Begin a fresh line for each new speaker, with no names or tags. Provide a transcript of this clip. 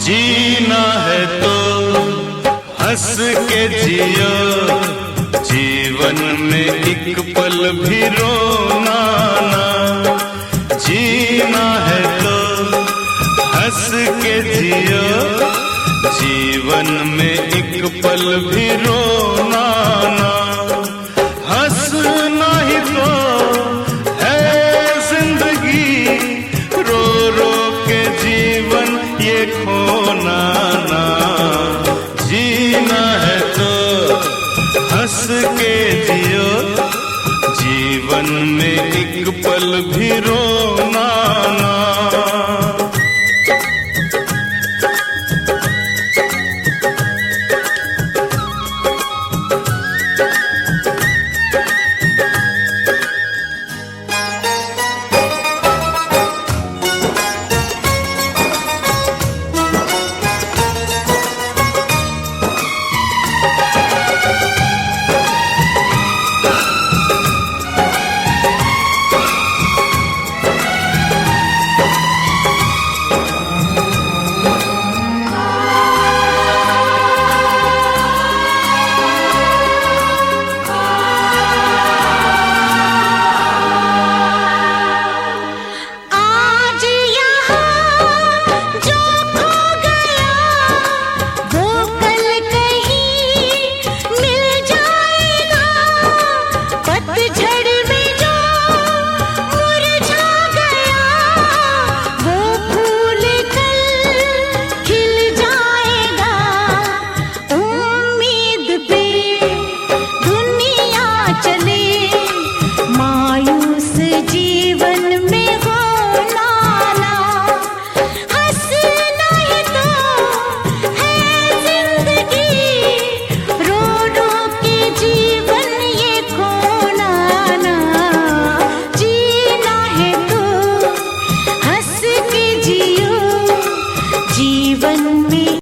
जीना है तो हंस के जियो, जीवन में एक पल भी रोना ना। जीना है तो हंस के जियो, जीवन में एक पल भी रोना ना। हंसना ही तो है जिंदगी, रो रो के जीवन ये खोना ना। जीना है तो हंस के जियो, जीवन में एक पल भी रोना ना।